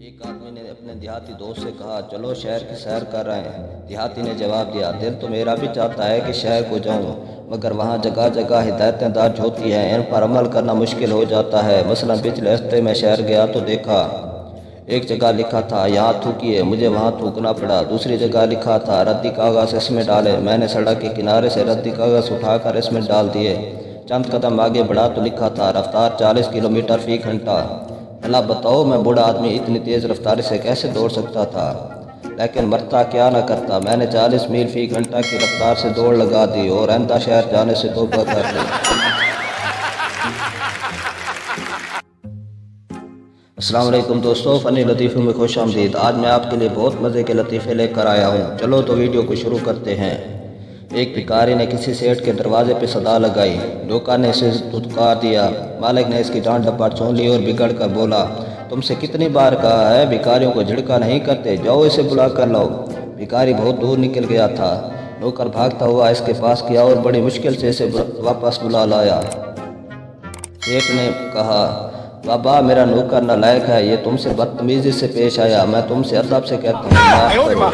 ایک آدمی نے اپنے دیہاتی دوست سے کہا چلو شہر کی سیر کر رہے ہیں۔ دیہاتی نے جواب دیا دل تو میرا بھی چاہتا ہے کہ شہر کو جاؤں، مگر وہاں جگہ جگہ ہدایتیں درج ہوتی ہیں، ان پر عمل کرنا مشکل ہو جاتا ہے۔ مثلا پچھلے ہفتے میں شہر گیا تو دیکھا ایک جگہ لکھا تھا یہاں تھوکیے، مجھے وہاں تھوکنا پڑا۔ دوسری جگہ لکھا تھا ردی کاغذ اس میں ڈالے، میں نے سڑک کے کنارے سے ردی کاغذ اٹھا کر اس میں ڈال دیے۔ چند قدم آگے بڑھا تو لکھا تھا رفتار 40 کلومیٹر فی گھنٹہ۔ اللہ بتاؤ میں بوڑھا آدمی اتنی تیز رفتاری سے کیسے دوڑ سکتا تھا، لیکن مرتا کیا نہ کرتا، میں نے 40 میل فی گھنٹہ کی رفتار سے دوڑ لگا دی اور آئندہ شہر جانے سے توبہ کر لی۔ السلام علیکم دوستو، فنی لطیفوں میں خوش آمدید۔ آج میں آپ کے لیے بہت مزے کے لطیفے لے کر آیا ہوں۔ چلو تو ویڈیو کو شروع کرتے ہیں۔ ایک بھکاری نے کسی سیٹ کے دروازے پہ صدا لگائی، نوکر نے اسے دھتکار دیا۔ مالک نے اس کی ڈانٹ ڈپٹ سن لی اور بگڑ کر بولا تم سے کتنی بار کہا ہے بھکاریوں کو جھڑکا نہیں کرتے، جاؤ اسے بلا کر لاؤ۔ بھکاری بہت دور نکل گیا تھا۔ نوکر بھاگتا ہوا اس کے پاس گیا اور بڑی مشکل سے اسے واپس بلا لایا۔ سیٹ نے کہا بابا میرا نوکر نالائق ہے، یہ تم سے بدتمیزی سے پیش آیا، میں تم سے ادب سے کہتا ہوں معاف کرو۔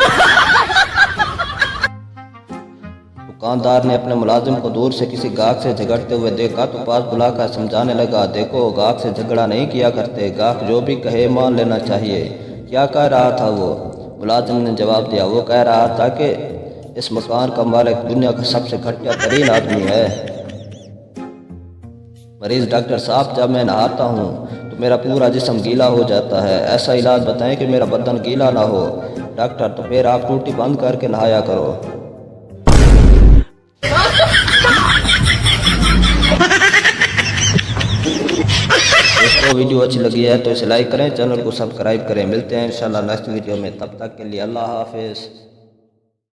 دکاندار نے اپنے ملازم کو دور سے کسی گاہک سے جھگڑتے ہوئے دیکھا تو پاس بلا کر سمجھانے لگا دیکھو گاہک سے جھگڑا نہیں کیا کرتے، گاہک جو بھی کہے مان لینا چاہیے۔ کیا کہہ رہا تھا وہ؟ ملازم نے جواب دیا وہ کہہ رہا تھا کہ اس مکان کا مالک دنیا کا سب سے گھٹیا ترین آدمی ہے۔ مریض ڈاکٹر صاحب جب میں نہاتا ہوں تو میرا پورا جسم گیلا ہو جاتا ہے، ایسا علاج بتائیں کہ میرا بدن گیلا نہ ہو۔ ڈاکٹر تو پھر آپ ٹوٹی بند کر کے نہایا کرو۔ دوستو ویڈیو اچھی لگی ہے تو اسے لائک کریں، چینل کو سبسکرائب کریں۔ ملتے ہیں انشاءاللہ نیکسٹ ویڈیو میں، تب تک کے لیے اللہ حافظ۔